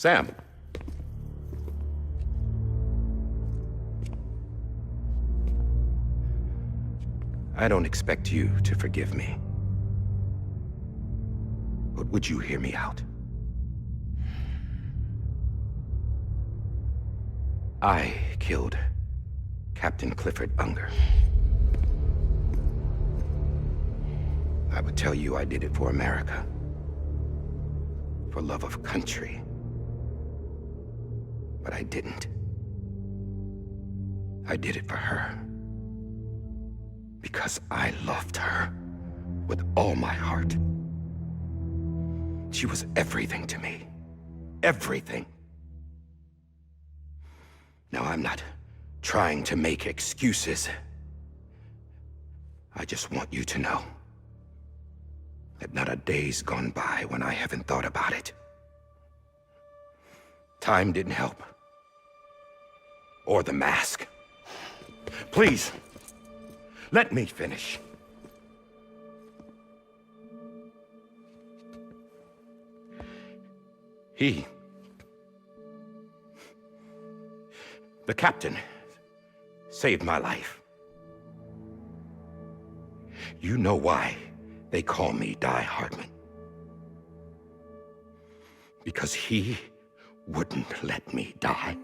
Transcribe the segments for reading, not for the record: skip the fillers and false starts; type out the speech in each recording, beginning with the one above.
Sam. I don't expect you to forgive me. But would you hear me out? I killed Captain Clifford Unger. I would tell you I did it for America. For love of country. But I didn't. I did it for her. Because I loved her with all my heart. She was everything to me. Everything. Now, I'm not trying to make excuses. I just want you to know that not a day's gone by when I haven't thought about it. Time didn't help. Or the mask. Please, let me finish. The captain, saved my life. You know why they call me Die-Hardman. Because he wouldn't let me die.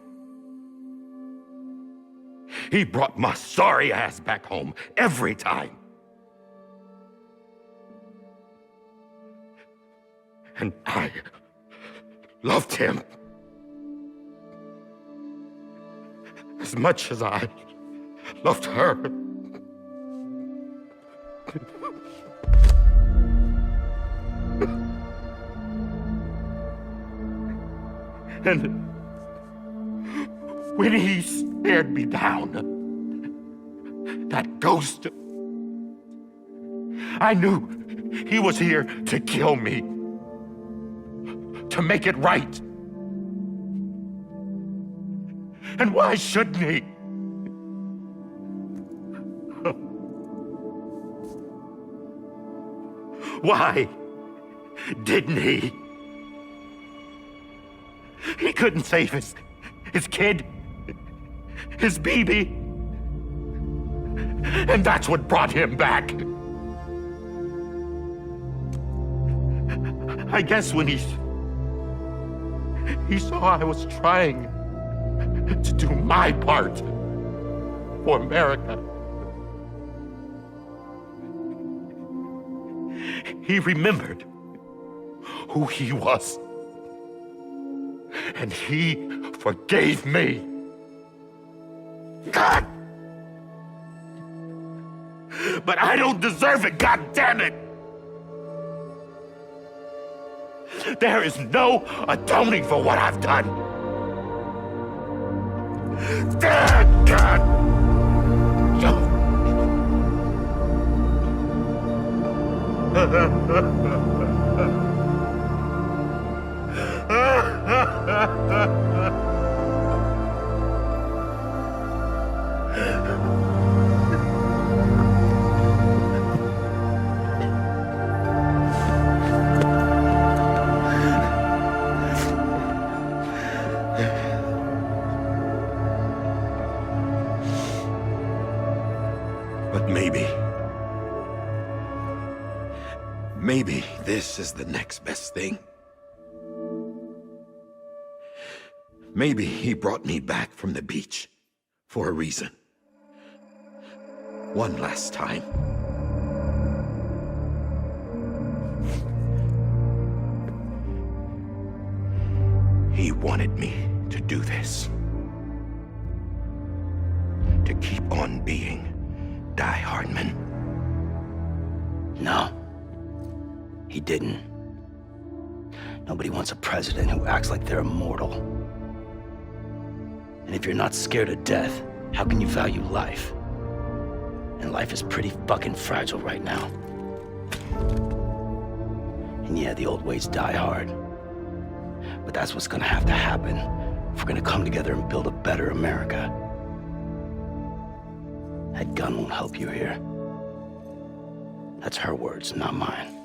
He brought my sorry ass back home every time. And I loved him as much as I loved her. And when he stared me down, that ghost, I knew he was here to kill me, to make it right. And why shouldn't he? Why didn't he? He couldn't save his kid, his baby. And that's what brought him back. I guess when he saw I was trying to do my part for America, he remembered who he was. And he forgave me. God! But I don't deserve it, God damn it! There is no atoning for what I've done. God! But maybe this is the next best thing. Maybe he brought me back from the beach for a reason. One last time. He wanted me to do this. To keep on being Die-Hardman. No, he didn't. Nobody wants a president who acts like they're immortal. And if you're not scared of death, how can you value life? And life is pretty fucking fragile right now. And yeah, the old ways die hard. But that's what's gonna have to happen if we're gonna come together and build a better America. That gun won't help you here. That's her words, not mine.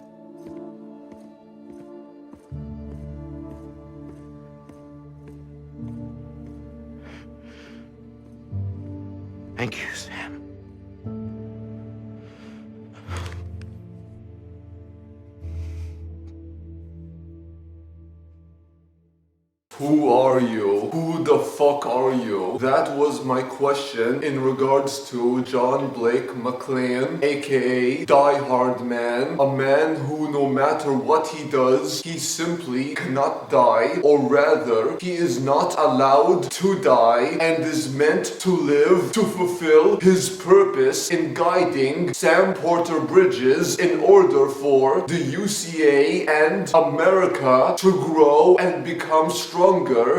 Thank you, Sam. Who are you? Who the fuck are you? That was my question in regards to John Blake McClane, aka Die-Hardman, a man who no matter what he does, he simply cannot die, or rather, he is not allowed to die and is meant to live to fulfill his purpose in guiding Sam Porter Bridges in order for the UCA and America to grow and become stronger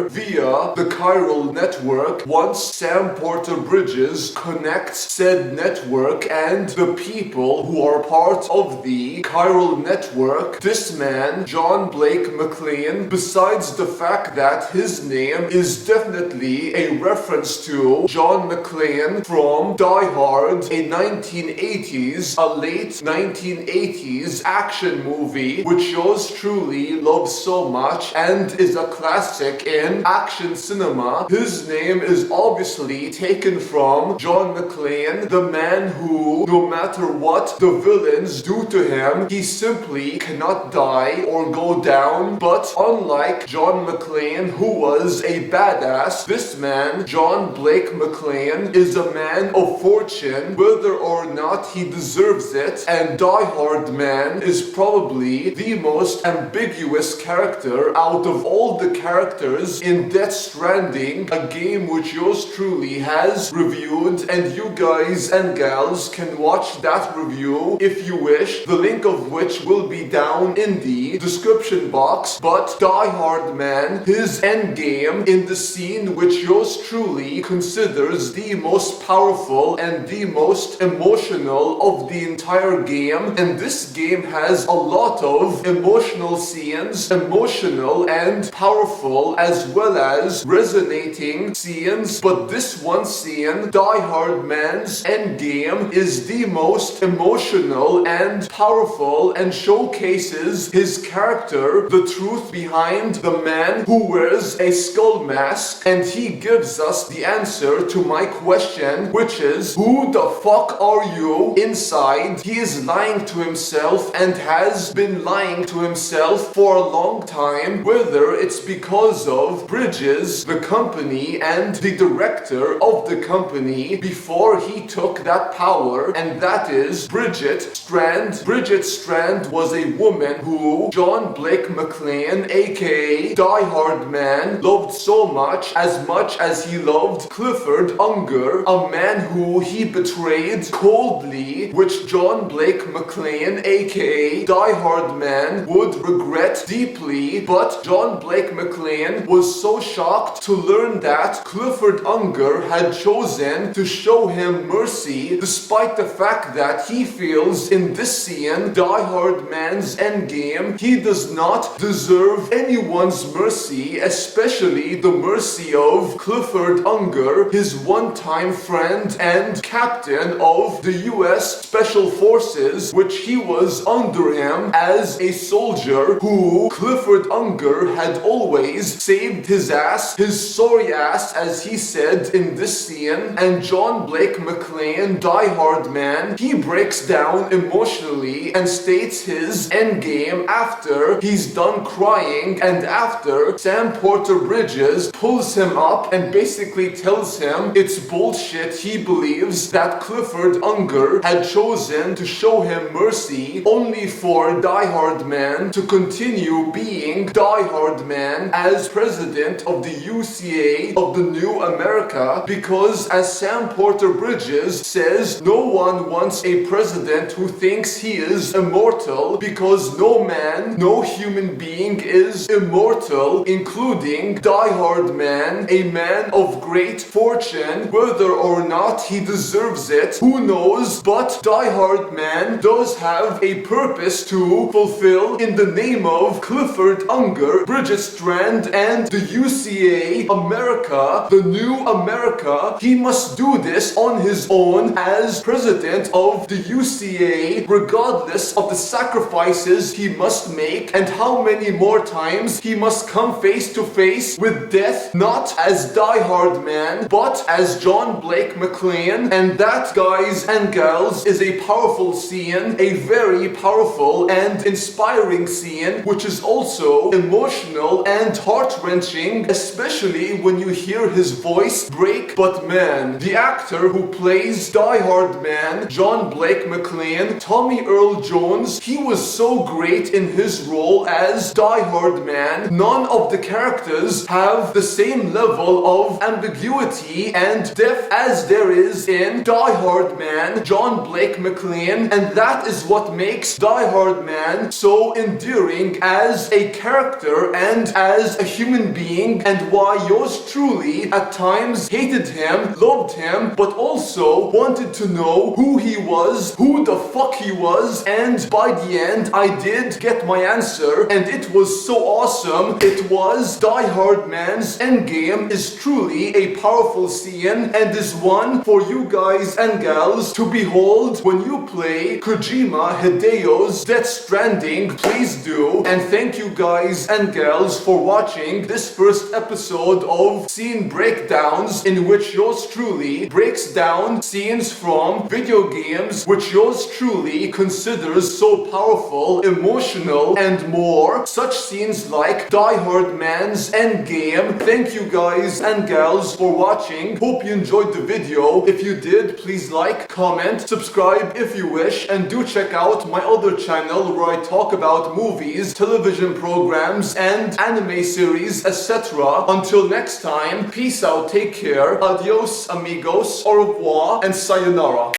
via the chiral network once Sam Porter Bridges connects said network and the people who are part of the chiral network. This man, John Blake McClane, besides the fact that his name is definitely a reference to John McClane from Die Hard, a 1980s, a late 1980s action movie which yours truly loves so much and is a classic in action cinema. His name is obviously taken from John McClane, the man who, no matter what the villains do to him, he simply cannot die or go down. But unlike John McClane, who was a badass, this man, John Blake McClane, is a man of fortune, whether or not he deserves it, and Die-Hardman is probably the most ambiguous character out of all the characters in Death Stranding, a game which yours truly has reviewed, and you guys and gals can watch that review if you wish, the link of which will be down in the description box. But Die-Hardman, his endgame in the scene which yours truly considers the most powerful and the most emotional of the entire game, and this game has a lot of emotional scenes, emotional and powerful as well as resonating scenes, but this one scene, Die-Hardman's endgame, is the most emotional and powerful and showcases his character, the truth behind the man who wears a skull mask, and he gives us the answer to my question, which is, who the fuck are you inside? He is lying to himself and has been lying to himself for a long time, whether it's because of Bridges, the company, and the director of the company before he took that power, and that is Bridget Strand. Bridget Strand was a woman who John Blake McClane, aka Die-Hardman, loved so much as he loved Clifford Unger, a man who he betrayed coldly, which John Blake McClane, aka Die-Hardman, would regret deeply. But John Blake McClane was so shocked to learn that Clifford Unger had chosen to show him mercy, despite the fact that he feels in this scene, Die-Hardman's endgame, he does not deserve anyone's mercy, especially the mercy of Clifford Unger, his one-time friend and captain of the US Special Forces, which he was under him as a soldier who Clifford Unger had always saved his ass, his sorry ass, as he said in this scene. And John Blake McClane, Die-Hardman, he breaks down emotionally and states his endgame after he's done crying and after Sam Porter Bridges pulls him up and basically tells him it's bullshit. He believes that Clifford Unger had chosen to show him mercy only for Die-Hardman to continue being Die-Hardman as president of the UCA of the New America, because as Sam Porter Bridges says, no one wants a president who thinks he is immortal, because no man, no human being is immortal, including Die-Hardman, a man of great fortune, whether or not he deserves it, who knows, but Die-Hardman does have a purpose to fulfill in the name of Clifford Unger, Bridget Strand, England and the UCA America, the new America, he must do this on his own as president of the UCA, regardless of the sacrifices he must make and how many more times he must come face to face with death, not as Die-Hardman, but as John Blake McClane. And that, guys and gals, is a powerful scene, a very powerful and inspiring scene, which is also emotional and heart-wrenching, especially when you hear his voice break. But man, the actor who plays Die-Hardman, John Blake McClane, Tommy Earl Jones, he was so great in his role as Die-Hardman. None of the characters have the same level of ambiguity and depth as there is in Die-Hardman, John Blake McClane, and that is what makes Die-Hardman so endearing as a character and as a human being, and why yours truly at times hated him, loved him, but also wanted to know who he was, who the fuck he was, and by the end I did get my answer, and it was so awesome. It was Die-Hardman's Endgame is truly a powerful scene and is one for you guys and gals to behold when you play Kojima Hideo's Death Stranding. Please do. And thank you guys and gals for watching this first episode of Scene Breakdowns, in which yours truly breaks down scenes from video games which yours truly considers so powerful, emotional, and more. Such scenes like Die-Hardman's Endgame. Thank you guys and gals for watching. Hope you enjoyed the video. If you did, please like, comment, subscribe if you wish, and do check out my other channel where I talk about movies, television programs, and anime series, etc. Until next time, peace out, take care, adios amigos, au revoir, and sayonara.